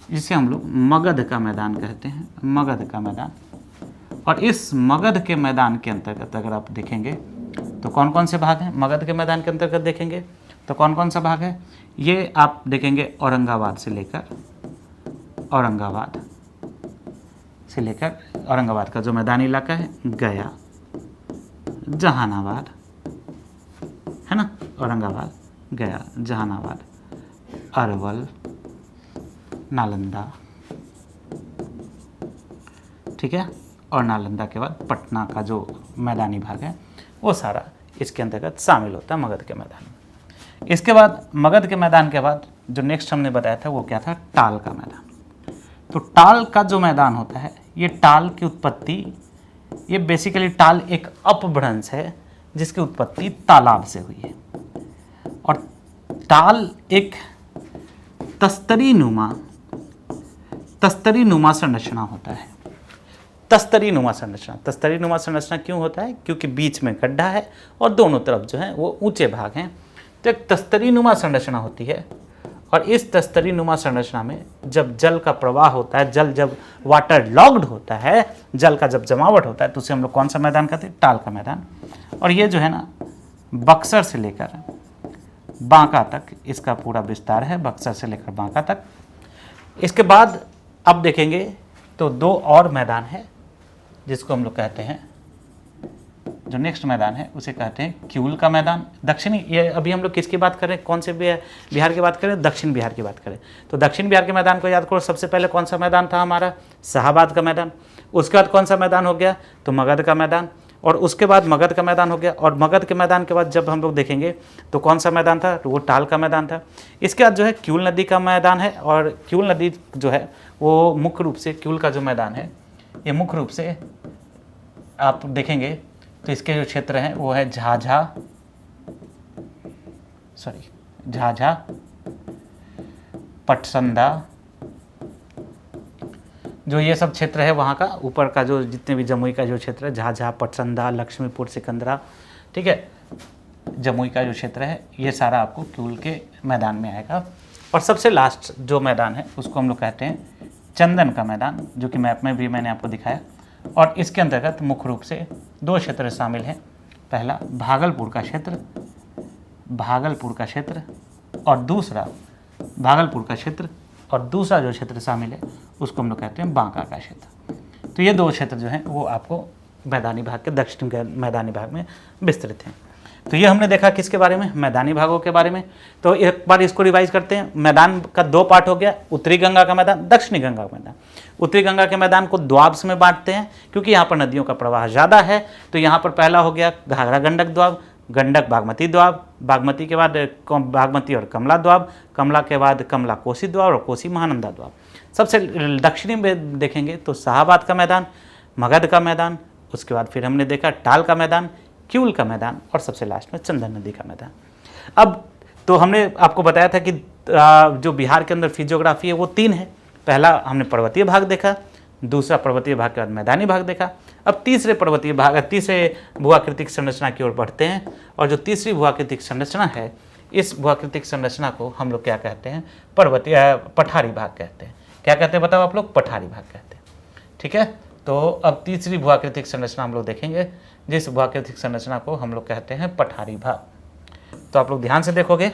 जिसे हम लोग मगध का मैदान कहते हैं, मगध का मैदान। और इस मगध के मैदान के अंतर्गत अगर आप देखेंगे तो कौन कौन से भाग हैं, मगध के मैदान के अंतर्गत देखेंगे तो कौन कौन सा भाग है, ये आप देखेंगे औरंगाबाद से लेकर, औरंगाबाद का जो मैदानी इलाका है, गया, जहानाबाद, है ना, औरंगाबाद, गया, जहानाबाद, अरवल, नालंदा, ठीक है, और नालंदा के बाद पटना का जो मैदानी भाग है वो सारा इसके अंतर्गत शामिल होता है मगध के मैदान में। इसके बाद मगध के मैदान के बाद जो नेक्स्ट हमने बताया था वो क्या था, टाल का मैदान। तो टाल का जो मैदान होता है, ये टाल की उत्पत्ति, ये बेसिकली टाल एक अपभ्रंश है जिसकी उत्पत्ति तालाब से हुई है। और टाल एक तस्तरी नुमा संरचना होता है। तस्तरी नुमा संरचना क्यों होता है? क्योंकि बीच में गड्ढा है और दोनों तरफ जो है वो ऊंचे भाग हैं, तो एक तस्तरी नुमा संरचना होती है। और इस तस्तरी नुमा संरचना में जब जल का प्रवाह होता है, जल जब वाटर लॉक्ड होता है, जल का जब जमावट होता है, तो उसे हम लोग कौन सा मैदान कहते हैं? टाल का मैदान। और ये जो है ना, बक्सर से लेकर बांका तक इसका पूरा विस्तार है, बक्सर से लेकर बांका तक। इसके बाद अब देखेंगे तो दो और मैदान है जिसको हम लोग कहते हैं, जो नेक्स्ट मैदान है उसे कहते हैं क्यूल का मैदान। दक्षिणी, ये अभी हम लोग किसकी बात करें, कौन से बिहार की बात करें? दक्षिण बिहार की बात करें। तो दक्षिण बिहार के मैदान को याद करो। सबसे पहले कौन सा मैदान था हमारा? शाहाबाद का मैदान। उसके बाद कौन सा मैदान हो गया? तो मगध का मैदान। और उसके बाद मगध का मैदान हो गया। और मगध के मैदान के बाद जब हम लोग देखेंगे तो कौन सा मैदान था? तो वो टाल का मैदान था। इसके बाद जो है क्यूल नदी का मैदान है। और क्यूल नदी जो है वो मुख्य रूप से, क्यूल का जो मैदान है ये मुख्य रूप से आप देखेंगे तो इसके जो क्षेत्र हैं वो है झाझा, पटसंदा, जो ये सब क्षेत्र है वहाँ का ऊपर का जो जितने भी जमुई का जो क्षेत्र है, झाझा, पटसंदा, लक्ष्मीपुर, सिकंदरा, ठीक है, जमुई का जो क्षेत्र है ये सारा आपको क्यूल के मैदान में आएगा। और सबसे लास्ट जो मैदान है उसको हम लोग कहते हैं चंदन का मैदान, जो कि मैप में भी मैंने आपको दिखाया। और इसके अंतर्गत मुख्य रूप से दो क्षेत्र शामिल हैं। पहला भागलपुर का क्षेत्र, और दूसरा जो क्षेत्र शामिल है उसको हम लोग कहते हैं बांका का क्षेत्र। तो ये दो क्षेत्र जो हैं वो आपको मैदानी भाग के, दक्षिण के मैदानी भाग में विस्तृत हैं। तो ये हमने देखा किसके बारे में? मैदानी भागों के बारे में। तो एक बार इसको रिवाइज करते हैं। मैदान का दो पार्ट हो गया, उत्तरी गंगा का मैदान, दक्षिणी गंगा का मैदान। उत्तरी गंगा के मैदान को द्वाब्स में बांटते हैं क्योंकि यहाँ पर नदियों का प्रवाह ज़्यादा है। तो यहाँ पर पहला हो गया घाघरा गंडक द्वाब, गंडक बागमती द्वाब, बागमती के बाद बागमती और कमला द्वाब, कमला के बाद कमला कोसी द्वाब और कोसी महानंदा द्वाब। सबसे दक्षिणी में देखेंगे तो शाहाबाद का मैदान, मगध का मैदान, उसके बाद फिर हमने देखा टाल का मैदान, क्यूल का मैदान और सबसे लास्ट में चंदन नदी का मैदान। अब तो हमने आपको बताया था कि जो बिहार के अंदर फिजियोग्राफी है वो तीन है। पहला हमने पर्वतीय भाग देखा, दूसरा पर्वतीय भाग के बाद मैदानी भाग देखा। अब तीसरे भूआकृतिक संरचना की ओर बढ़ते हैं। और जो तीसरी भूआकृतिक संरचना है, इस भूआकृतिक संरचना को हम लोग क्या कहते हैं? पठारी भाग कहते हैं। क्या कहते हैं बताओ आप लोग? पठारी भाग कहते हैं। ठीक है, तो अब तीसरी भूआकृतिक संरचना हम लोग देखेंगे, जिस भूआकृतिक संरचना को हम लोग कहते हैं पठारी भाग। तो आप लोग ध्यान से देखोगे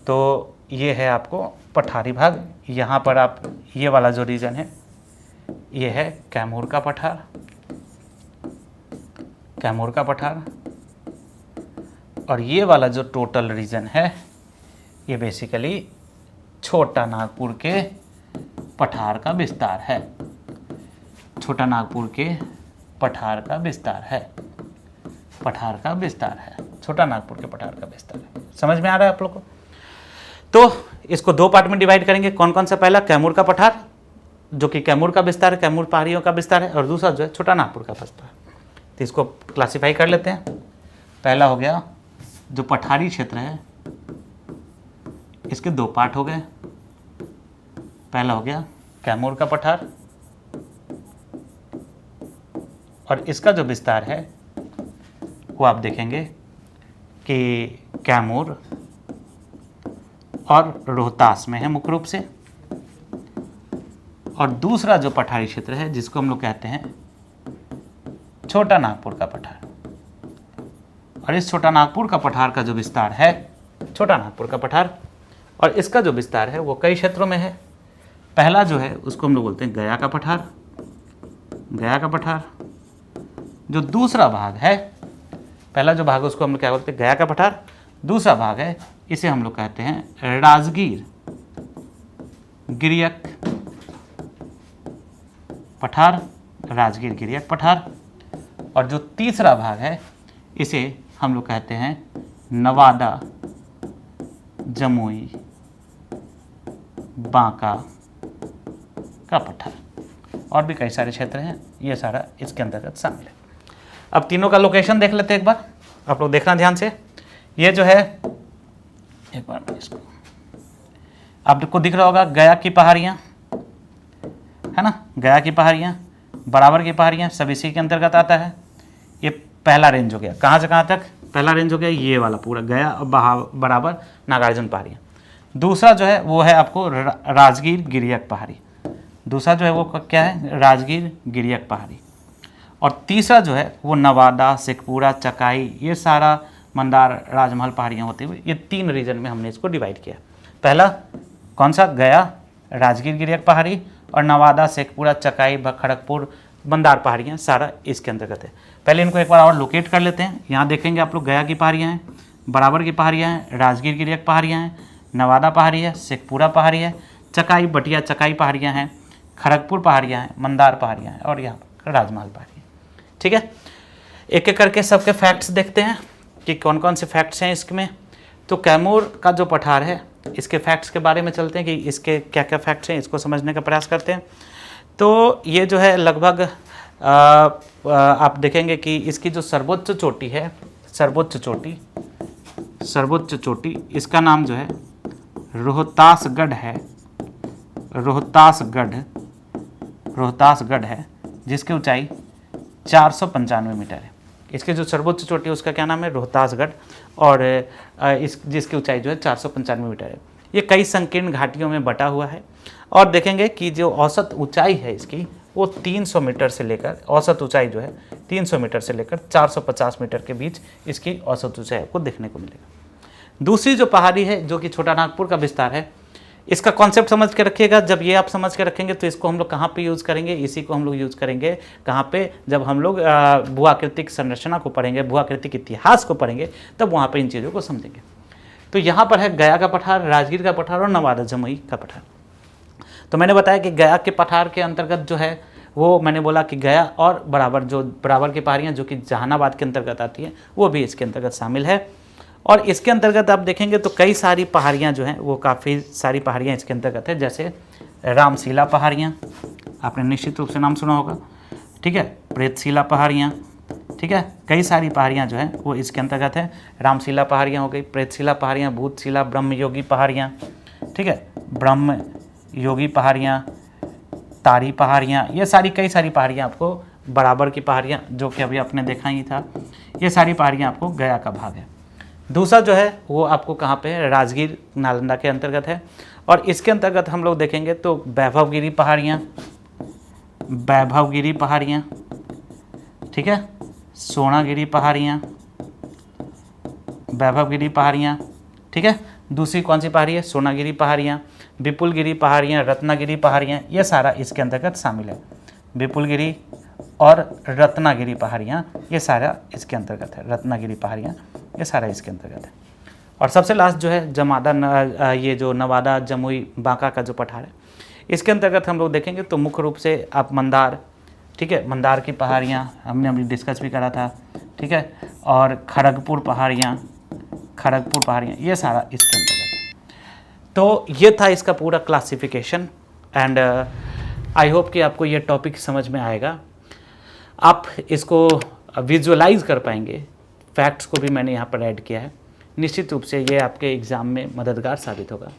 तो ये है आपको पठारी भाग। यहाँ पर आप ये वाला जो रीजन है ये है कैमूर का पठार, और ये वाला जो टोटल रीजन है ये बेसिकली छोटा नागपुर के पठार का विस्तार है। छोटा नागपुर के पठार का विस्तार है, छोटा नागपुर के पठार का विस्तार है। समझ में आ रहा है आप लोग को? तो इसको दो पार्ट में डिवाइड करेंगे। कौन कौन सा? पहला कैमूर का पठार, जो कि कैमूर का विस्तार है, कैमूर पहाड़ियों का विस्तार है, और दूसरा जो है छोटा नागपुर का विस्तार। तो इसको क्लासिफाई कर लेते हैं। पहला हो गया जो पठारी क्षेत्र है, इसके दो पार्ट हो गए। पहला हो गया कैमूर का पठार, और इसका जो विस्तार है वो आप देखेंगे कि कैमूर और रोहतास में है मुख्य रूप से। और दूसरा जो पठारी क्षेत्र है जिसको हम लोग कहते हैं छोटा नागपुर का पठार, और इस छोटा नागपुर का पठार का जो विस्तार है, छोटा नागपुर का पठार, और इसका जो विस्तार है वो कई क्षेत्रों में है। पहला जो है उसको हम लोग बोलते हैं गया का पठार। जो दूसरा भाग है, पहला जो भाग है उसको हम लोग क्या बोलते हैं? गया का पठार। दूसरा भाग है, इसे हम लोग कहते हैं राजगीर गिरियक पठार। राजगीर गिरियक पठार। और जो तीसरा भाग है इसे हम लोग कहते हैं नवादा जमुई बांका का पठार। और भी कई सारे क्षेत्र हैं, ये सारा इसके अंतर्गत शामिल है। अब तीनों का लोकेशन देख लेते हैं एक बार, आप लोग देखना ध्यान से। ये जो है एक बार मैं इसको, आपको दिख रहा होगा गया की पहाड़ियाँ है ना, गया की पहाड़ियाँ, बराबर की पहाड़ियाँ, सब इसी के अंतर्गत आता है। ये पहला रेंज हो गया, कहाँ से कहाँ तक पहला रेंज हो गया, ये वाला पूरा गया और बराबर नागार्जुन पहाड़ियाँ। दूसरा जो है वो है आपको राजगीर गिरियक पहाड़ी, दूसरा जो है वो क्या है, राजगीर गिरियक पहाड़ी। और तीसरा जो है वो नवादा, शेखपुरा, चकाई, ये सारा मंदार, राजमहल पहाड़ियाँ होती हुई, ये 3 रीजन में हमने इसको डिवाइड किया। पहला कौन सा, गया, राजगीर गिरियक पहाड़ी, और नवादा, शेखपुरा, चकाई, खड़गपुर, मंदार पहाड़ियाँ सारा इसके अंतर्गत है। पहले इनको एक बार और लोकेट कर लेते हैं। यहाँ देखेंगे आप लोग गया की पहाड़ियाँ हैं, बराबर की पहाड़ियाँ हैं, राजगीर गिरियक पहाड़ियाँ हैं, नवादा पहाड़ी है, शेखपुरा पहाड़ी है, चकाई बटिया चकाई पहाड़ियाँ हैं, खड़गपुर पहाड़ियाँ हैं, मंदार पहाड़ियाँ हैं, और यहाँ पर राजमहल पहाड़ी है। ठीक है, एक एक करके सबके फैक्ट्स देखते हैं कि कौन कौन से फैक्ट्स हैं इसमें। तो कैमूर का जो पठार है, इसके फैक्ट्स के बारे में चलते हैं कि इसके क्या क्या फैक्ट्स हैं, इसको समझने का प्रयास करते हैं। तो ये जो है लगभग आप देखेंगे कि इसकी जो सर्वोच्च चोटी है, सर्वोच्च चोटी, इसका नाम जो है रोहतासगढ़ है, रोहतासगढ़ है, जिसकी ऊंचाई 495 मीटर है। इसके जो सर्वोच्च चोटी है उसका क्या नाम है, रोहतासगढ़, और इस जिसकी ऊंचाई जो है 495 मीटर है। ये कई संकीर्ण घाटियों में बटा हुआ है। और देखेंगे कि जो औसत ऊंचाई है इसकी वो 300 मीटर से लेकर, औसत ऊंचाई जो है 300 मीटर से लेकर 450 मीटर के बीच इसकी औसत ऊंचाई आपको देखने को मिलेगा। दूसरी जो पहाड़ी है जो कि छोटा नागपुर का विस्तार है, इसका कॉन्सेप्ट समझ के रखिएगा। जब ये आप समझ के रखेंगे तो इसको हम लोग कहाँ पे यूज़ करेंगे, इसी को हम लोग यूज़ करेंगे कहाँ पे, जब हम लोग भूआकृतिक संरचना को पढ़ेंगे, भूआकृतिक इतिहास को पढ़ेंगे, तब वहाँ पे इन चीज़ों को समझेंगे। तो यहाँ पर है गया का पठार, राजगीर का पठार और नवादा जमुई का पठार। तो मैंने बताया कि गया के पठार के अंतर्गत जो है वो मैंने बोला कि गया और बराबर की पहाड़ियाँ जो कि जहानाबाद के अंतर्गत आती हैं, वो भी इसके अंतर्गत शामिल है। और इसके अंतर्गत आप देखेंगे तो कई सारी पहाड़ियाँ जो हैं वो काफ़ी सारी पहाड़ियाँ इसके अंतर्गत है, जैसे रामशिला पहाड़ियाँ, आपने निश्चित रूप से नाम सुना होगा। ठीक है, प्रेतशिला पहाड़ियाँ, ठीक है, कई सारी पहाड़ियाँ जो हैं वो इसके अंतर्गत है। रामशिला पहाड़ियाँ हो गई, प्रेतशिला पहाड़ियाँ, भूतशिला, ब्रह्मयोगी पहाड़ियाँ, ठीक है, ब्रह्म योगी पहाड़ियाँ, तारी पहाड़ियाँ, ये सारी कई सारी पहाड़ियाँ आपको, बराबर की पहाड़ियाँ जो कि अभी आपने देखा ही था, ये सारी पहाड़ियाँ आपको गया का भाग है। दूसरा जो है वो आपको कहाँ पे है, राजगीर नालंदा के अंतर्गत है। और इसके अंतर्गत हम लोग देखेंगे तो वैभवगिरी पहाड़ियाँ, ठीक है, सोनागिरी पहाड़ियाँ, वैभवगिरी पहाड़ियाँ, ठीक है। दूसरी कौन सी पहाड़ी है, सोनागिरी पहाड़ियाँ, विपुलगिरी पहाड़ियाँ, रत्नागिरी पहाड़ियाँ, ये सारा इसके अंतर्गत शामिल है। विपुलगिरी और रत्नागिरी पहाड़ियाँ ये सारा इसके अंतर्गत है, रत्नागिरी पहाड़ियाँ ये सारा इसके अंतर्गत है। और सबसे लास्ट जो है ये जो नवादा जमुई बांका का जो पठार है, इसके अंतर्गत हम लोग देखेंगे तो मुख्य रूप से आप मंदार, ठीक है, मंदार की पहाड़ियाँ हमने अभी डिस्कस भी करा था, ठीक है, और खड़गपुर पहाड़ियाँ ये सारा इसके अंतर्गत है। तो ये था इसका पूरा क्लासिफिकेशन एंड आई होप कि आपको ये टॉपिक समझ में आएगा, आप इसको विजुअलाइज कर पाएंगे। फैक्ट्स को भी मैंने यहाँ पर ऐड किया है, निश्चित रूप से ये आपके एग्ज़ाम में मददगार साबित होगा।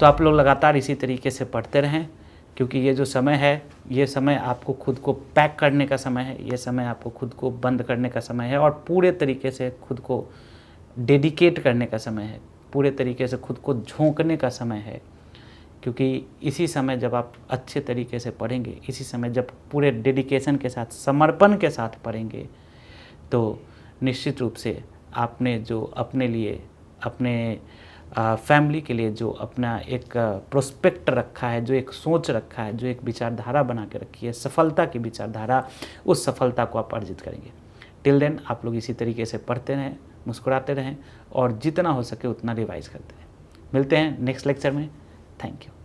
तो आप लोग लगातार इसी तरीके से पढ़ते रहें, क्योंकि ये जो समय है, ये समय आपको खुद को पैक करने का समय है, ये समय आपको खुद को बंद करने का समय है और पूरे तरीके से खुद को डेडिकेट करने का समय है, पूरे तरीके से खुद को झोंकने का समय है। क्योंकि इसी समय जब आप अच्छे तरीके से पढ़ेंगे, इसी समय जब पूरे डेडिकेशन के साथ, समर्पण के साथ पढ़ेंगे, तो निश्चित रूप से आपने जो अपने लिए, अपने फैमिली के लिए जो अपना एक प्रोस्पेक्ट रखा है, जो एक सोच रखा है, जो एक विचारधारा बना के रखी है, सफलता की विचारधारा, उस सफलता को आप अर्जित करेंगे। टिल देन आप लोग इसी तरीके से पढ़ते रहें, मुस्कुराते रहें और जितना हो सके उतना रिवाइज करते रहें। मिलते हैं नेक्स्ट लेक्चर में। Thank you.